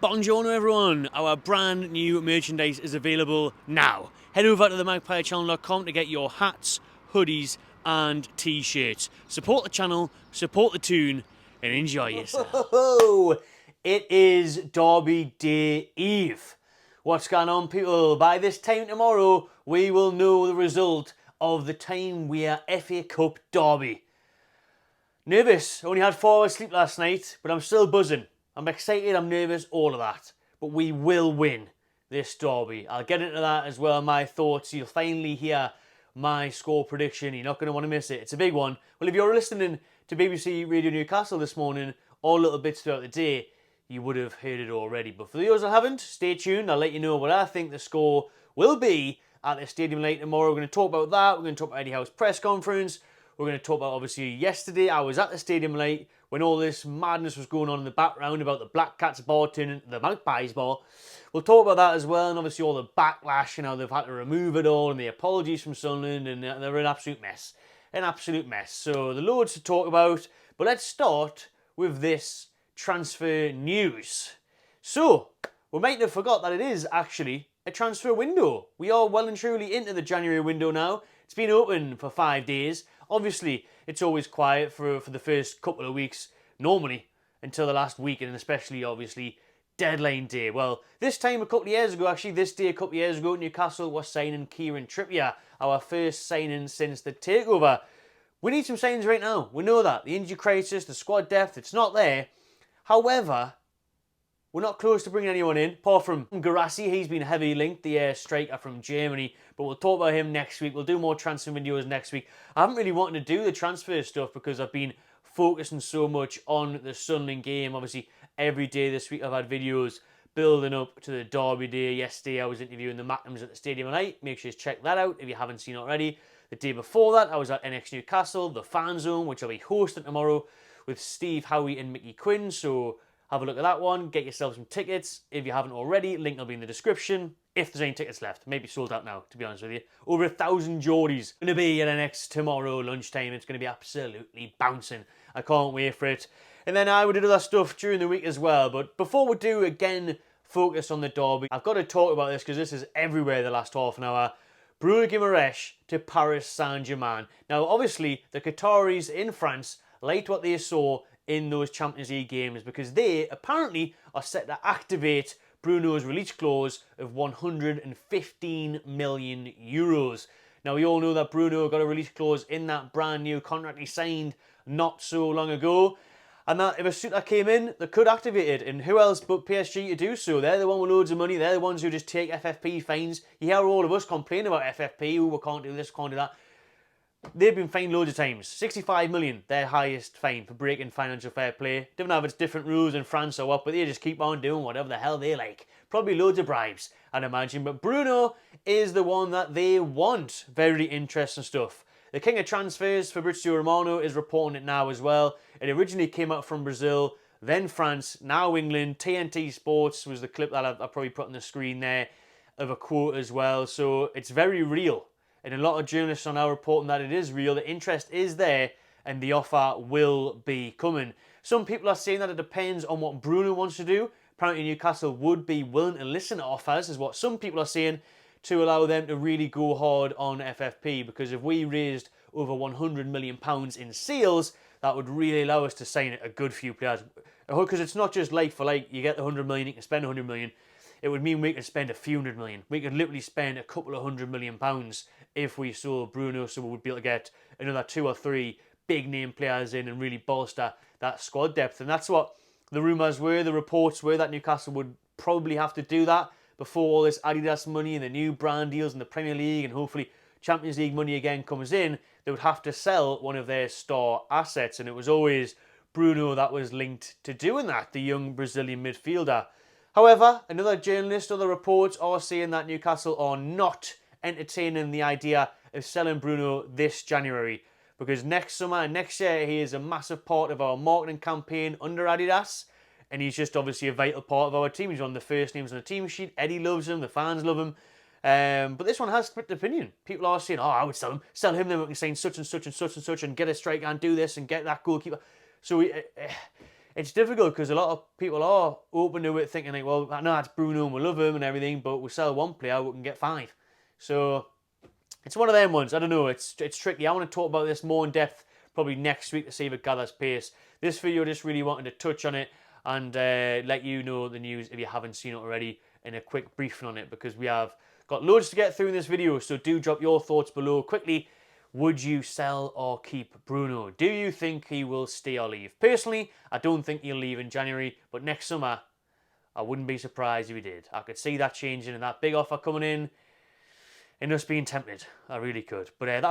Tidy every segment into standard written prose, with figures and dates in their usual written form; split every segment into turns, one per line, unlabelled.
Buongiorno everyone, our brand new merchandise is available now. Head over to themagpiechannel.com to get your hats, hoodies and t-shirts. Support the channel, support the tune and enjoy yourself. It is Derby Day Eve. What's going on, people? By this time tomorrow we will know the result of the Time Wear FA Cup Derby. Nervous, only had 4 hours sleep last night, but I'm still buzzing. I'm excited, I'm nervous, all of that. But we will win this derby. I'll get into that as well, my thoughts. You'll finally hear my score prediction. You're not going to want to miss it. It's a big one. Well, if you're listening to BBC Radio Newcastle this morning, or little bits throughout the day, you would have heard it already. But for those that haven't, stay tuned. I'll let you know what I think the score will be at the Stadium Light tomorrow. We're going to talk about that. We're going to talk about Eddie Howe's press conference. We're going to talk about, obviously, yesterday I was at the Stadium Light when all this madness was going on in the background about the Black Cats bar turning the Magpies bar. We'll talk about that as well, and obviously all the backlash and how they've had to remove it all, and the apologies from Sunderland, and they're an absolute mess. An absolute mess. So the loads to talk about, but let's start with this transfer news. So, we might have forgot that it is actually a transfer window. We are well and truly into the January window now. It's been open for 5 days. Obviously, it's always quiet for the first couple of weeks, normally, until the last week, and especially, obviously, deadline day. Well, this time a couple of years ago, actually, this day a couple of years ago, Newcastle was signing Kieran Trippier, our first signing since the takeover. We need some signings right now. We know that. The injury crisis, the squad depth, it's not there. However, we're not close to bringing anyone in, apart from Guimaraes. He's been heavily linked, the striker from Germany. But we'll talk about him next week. We'll do more transfer videos next week. I haven't really wanted to do the transfer stuff because I've been focusing so much on the Sunderland game. Obviously, every day this week I've had videos building up to the Derby day. Yesterday I was interviewing the Macnams at the Stadium Night. Make sure you check that out if you haven't seen it already. The day before that I was at NX Newcastle, the Fan Zone, which I'll be hosting tomorrow with Steve, Howie and Mickey Quinn. So have a look at that one. Get yourself some tickets. If you haven't already, link will be in the description. If there's any tickets left. Maybe sold out now, to be honest with you. Over 1,000 Geordies. Going to be at NX tomorrow lunchtime. It's going to be absolutely bouncing. I can't wait for it. And then I would do other stuff during the week as well. But before we do, again, focus on the derby, I've got to talk about this because this is everywhere the last half an hour. Bruno Guimaraes to Paris Saint-Germain. Now, obviously, the Qataris in France liked what they saw in those Champions League games because they apparently are set to activate Bruno's release clause of 115 million euros. Now, we all know that Bruno got a release clause in that brand new contract he signed not so long ago. And that if a suitor came in, they could activate it. And who else but PSG to do so? They're the one with loads of money. They're the ones who just take FFP fines. You hear all of us complain about FFP. We can't do this, can't do that. They've been fined loads of times. 65 million, their highest fine for breaking financial fair play. Don't know if it's different rules in France or what, but they just keep on doing whatever the hell they like. Probably loads of bribes, I'd imagine. But Bruno is the one that they want. Very interesting stuff. The king of transfers, Fabrizio Romano, is reporting it now as well. It originally came out from Brazil, then France, now England. TNT Sports was the clip that I'll probably put on the screen there of a quote as well. So it's very real. And a lot of journalists are now reporting that it is real, the interest is there, and the offer will be coming. Some people are saying that it depends on what Bruno wants to do. Apparently Newcastle would be willing to listen to offers, is what some people are saying, to allow them to really go hard on FFP, because if we raised over £100 million in sales, that would really allow us to sign a good few players. Because it's not just like for like, you get the 100 million, you can spend 100 million. It would mean we could spend a few hundred million. We could literally spend a couple of £100 million if we sold Bruno, so we would be able to get another 2 or 3 big name players in and really bolster that squad depth. And that's what the rumours were, the reports were, that Newcastle would probably have to do that before all this Adidas money and the new brand deals in the Premier League and hopefully Champions League money again comes in. They would have to sell one of their star assets, and it was always Bruno that was linked to doing that, the young Brazilian midfielder. However, another journalist, other reports are saying that Newcastle are not entertaining the idea of selling Bruno this January, because next summer and next year he is a massive part of our marketing campaign under Adidas, and he's just obviously a vital part of our team. He's one of the first names on the team sheet. Eddie loves him, the fans love him. But this one has split opinion. People are saying, oh, I would sell him, then we can sign such and such and such and such and get a striker and do this and get that goalkeeper. So it's difficult because a lot of people are open to it, thinking like, well, I know that's Bruno and we love him and everything, but we sell one player, we can get 5. So it's one of them ones. I don't know. It's tricky. I want to talk about this more in depth probably next week to see if it gathers pace. This video just really wanted to touch on it and let you know the news if you haven't seen it already, and a quick briefing on it, because we have got loads to get through in this video. So do drop your thoughts below quickly. Would you sell or keep Bruno? Do you think he will stay or leave? Personally, I don't think he'll leave in January, but next summer, I wouldn't be surprised if he did. I could see that changing and that big offer coming in and us being tempted. I really could. But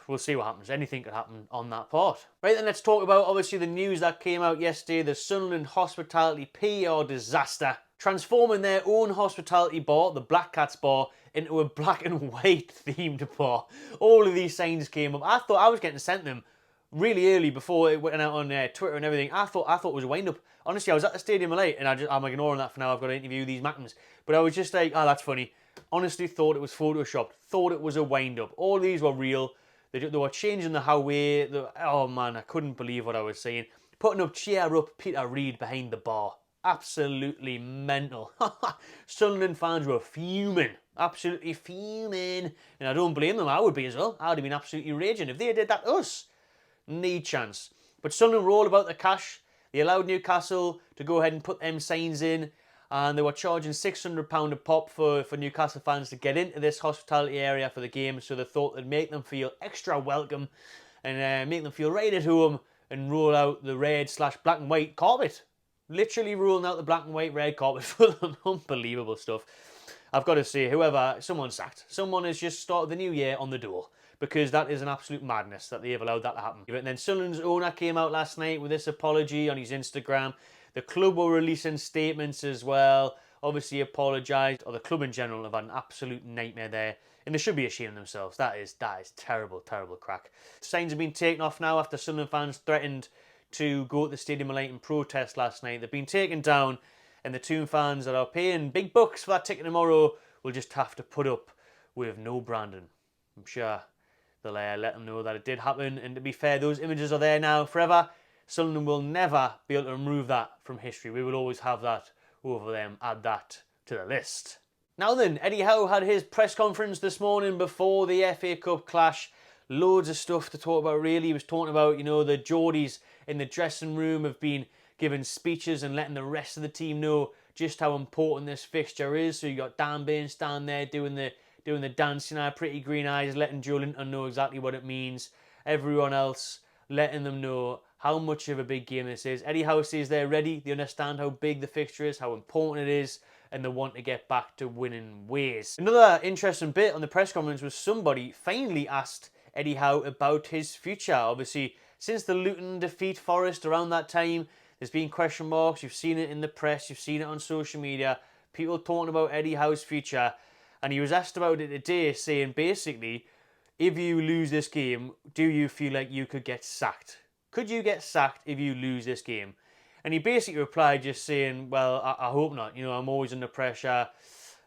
we'll see what happens. Anything could happen on that part. Right then, let's talk about obviously the news that came out yesterday. The Sunderland hospitality PR disaster, transforming their own hospitality bar, the Black Cats bar, into a black and white themed bar. All of these signs came up. I thought I was getting sent them really early before it went out on Twitter and everything. I thought it was a wind up. Honestly, I was at the stadium late and I'm ignoring that for now. I've got to interview these Mactons. But I was just like, oh, that's funny. Honestly, thought it was photoshopped. Thought it was a wind up. All these were real. They were changing the highway. Oh man, I couldn't believe what I was seeing. Putting up cheer up Peter Reid behind the bar. Absolutely mental. Sunderland fans were fuming. Absolutely fuming. And I don't blame them. I would be as well. I would have been absolutely raging if they did that to us. Need chance. But Sunderland were all about the cash. They allowed Newcastle to go ahead and put them signs in, and they were charging £600 a pop for Newcastle fans to get into this hospitality area for the game, so they thought they'd make them feel extra welcome and make them feel right at home and roll out the red/black and white carpet. Literally rolling out the black and white red carpet for them. Unbelievable stuff. I've got to say, someone's sacked. Someone has just started the new year on the door, because that is an absolute madness that they have allowed that to happen. And then Sunderland's owner came out last night with this apology on his Instagram. The club were releasing statements as well. Obviously apologised, or the club in general have had an absolute nightmare there. And they should be ashamed of themselves. That is terrible, terrible crack. Signs have been taken off now after Sunderland fans threatened to go to the Stadium of Light and protest last night. They've been taken down, and the Toon fans that are paying big bucks for that ticket tomorrow will just have to put up with no branding. I'm sure they'll let them know that it did happen. And to be fair, those images are there now forever. Sunderland will never be able to remove that from history. We will always have that over them. Add that to the list. Now then, Eddie Howe had his press conference this morning before the FA Cup clash. Loads of stuff to talk about, really. He was talking about, the Geordies in the dressing room have been giving speeches and letting the rest of the team know just how important this fixture is. So you got Dan Baines down there doing the dancing eye, pretty green eyes, letting Joe Linton know exactly what it means. Everyone else letting them know how much of a big game this is. Eddie Howe says they're ready. They understand how big the fixture is, how important it is, and they want to get back to winning ways. Another interesting bit on the press conference was somebody finally asked Eddie Howe about his future. Obviously, since the Luton defeat Forest around that time, there's been question marks. You've seen it in the press. You've seen it on social media. People talking about Eddie Howe's future. And he was asked about it today, saying basically, if you lose this game, do you feel like you could get sacked? Could you get sacked if you lose this game? And he basically replied just saying, well, I hope not. I'm always under pressure.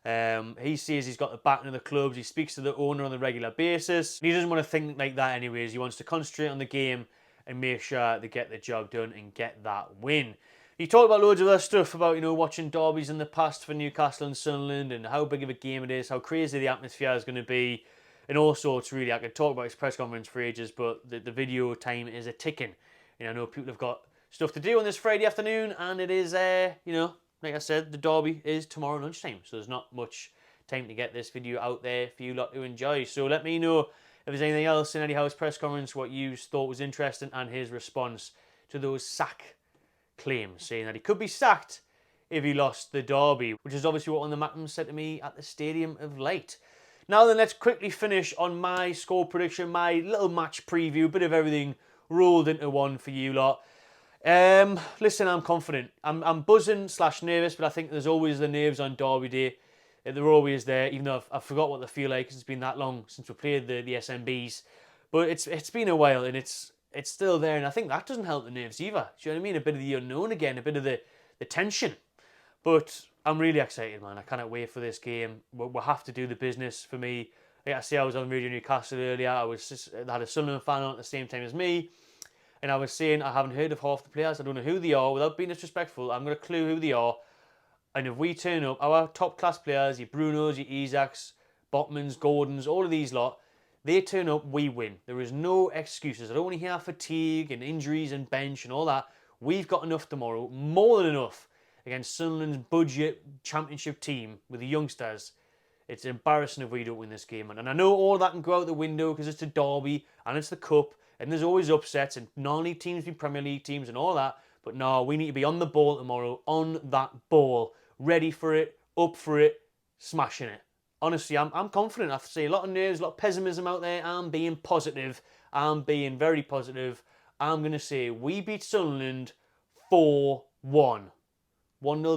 He says he's got the backing of the clubs. He speaks to the owner on a regular basis. He doesn't want to think like that anyways. He wants to concentrate on the game and make sure they get the job done and get that win. He talked about loads of other stuff about, watching derbies in the past for Newcastle and Sunderland and how big of a game it is, how crazy the atmosphere is going to be, and all sorts, really. I could talk about his press conference for ages, but the video time is a-ticking. I know people have got stuff to do on this Friday afternoon, and it is, like I said, the derby is tomorrow lunchtime, so there's not much time to get this video out there for you lot to enjoy. So let me know if there's anything else in Eddie Howe's press conference, what you thought was interesting, and his response to those sack claims, saying that he could be sacked if he lost the derby, which is obviously what one of the Mactons said to me at the Stadium of Light. Now then, let's quickly finish on my score prediction, my little match preview, bit of everything rolled into one for you lot. Listen, I'm confident. I'm buzzing / nervous, but I think there's always the nerves on derby day. They're always there, even though I forgot what they feel like because it's been that long since we played the SMBs. But it's been a while, and it's still there, and I think that doesn't help the nerves either. Do you know what I mean? A bit of the unknown again, a bit of the tension. But I'm really excited, man. I cannot wait for this game. We'll have to do the business for me. Like I say, I was on Radio Newcastle earlier. I had a Sunderland fan on at the same time as me. and I was saying I haven't heard of half the players. I don't know who they are. Without being disrespectful, I'm going to clue who they are. And if we turn up, our top class players, your Brunos, your Isaacs, Botmans, Gordons, all of these lot, they turn up, we win. There is no excuses. I don't want to hear fatigue and injuries and bench and all that. We've got enough tomorrow, more than enough, against Sunderland's budget championship team with the youngsters. It's embarrassing if we don't win this game. And I know all that can go out the window because it's a derby and it's the cup and there's always upsets and non-league teams beat Premier League teams and all that. But no, we need to be on the ball tomorrow, on that ball, ready for it, up for it, smashing it. Honestly, I'm confident. I have to say, a lot of nerves, a lot of pessimism out there. I'm being positive. I'm being very positive. I'm going to say we beat Sunderland 4-1. 1-0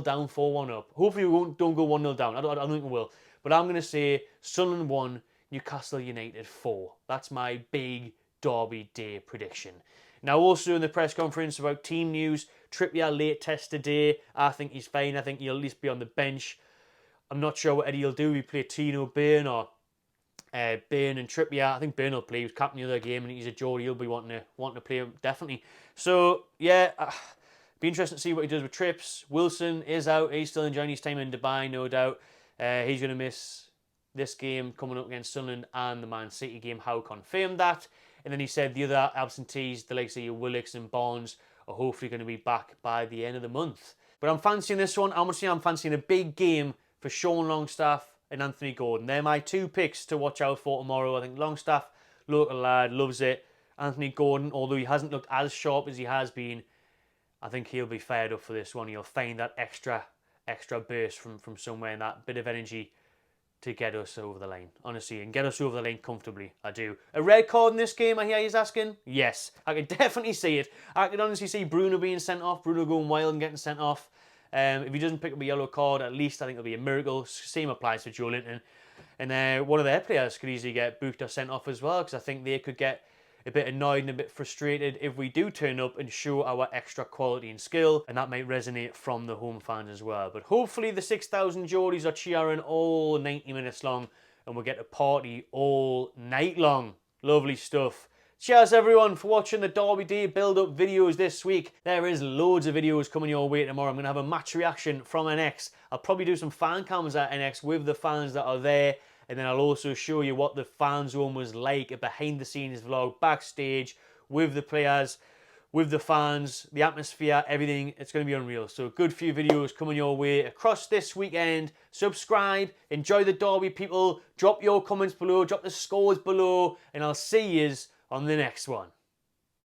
down, 4-1 up. Hopefully we don't go 1-0 down. I don't think we will. But I'm going to say Sunderland 1, Newcastle United 4. That's my big derby day prediction. Now, also in the press conference about team news, Trippier late test today. I think he's fine. I think he'll at least be on the bench. I'm not sure what Eddie will do. We play Tino, Byrne, or Byrne and Trippier. I think Byrne will play. He was captain the other game, and he's a Geordie. He'll be wanting to play definitely. So yeah, be interesting to see what he does with Trips. Wilson is out. He's still enjoying his time in Dubai, no doubt. He's going to miss this game coming up against Sunderland and the Man City game. Howe confirmed that. And then he said the other absentees, the likes of your Willocks and Barnes, are hopefully going to be back by the end of the month. But I'm fancying this one. I'm fancying a big game for Sean Longstaff and Anthony Gordon. They're my two picks to watch out for tomorrow. I think Longstaff, local lad, loves it. Anthony Gordon, although he hasn't looked as sharp as he has been, I think he'll be fired up for this one. He'll find that extra burst from somewhere and that bit of energy to get us over the line, honestly, and get us over the line comfortably. I do. A red card in this game, I hear he's asking? Yes, I can definitely see it. I can honestly see Bruno being sent off, Bruno going wild and getting sent off. If he doesn't pick up a yellow card, at least I think it'll be a miracle. Same applies for Joe Linton. And one of their players could easily get booked or sent off as well, because I think they could get a bit annoyed and a bit frustrated if we do turn up and show our extra quality and skill, and that might resonate from the home fans as well. But hopefully the 6,000 Geordies are cheering all 90 minutes long and we'll get to party all night long. Lovely stuff. Cheers everyone for watching the Derby Day build-up videos this week. There is loads of videos coming your way tomorrow. I'm going to have a match reaction from NX. I'll probably do some fan cams at NX with the fans that are there. And then I'll also show you what the fan zone was like, a behind-the-scenes vlog, backstage, with the players, with the fans, the atmosphere, everything. It's going to be unreal. So a good few videos coming your way across this weekend. Subscribe, enjoy the Derby, people. Drop your comments below, drop the scores below, and I'll see yous on the next one.